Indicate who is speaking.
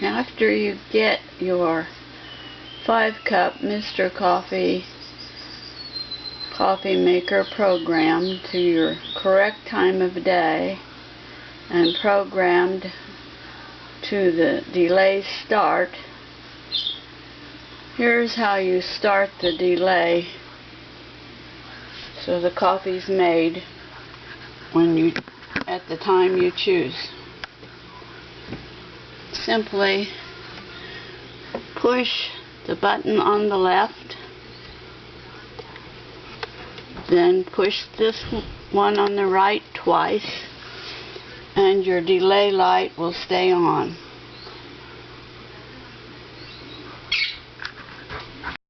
Speaker 1: After you get your 5-cup Mr. Coffee maker programmed to your correct time of day and programmed to the delay start, here's how you start the delay so the coffee's made at the time you choose. Simply push the button on the left, then push this one on the right twice, and your delay light will stay on.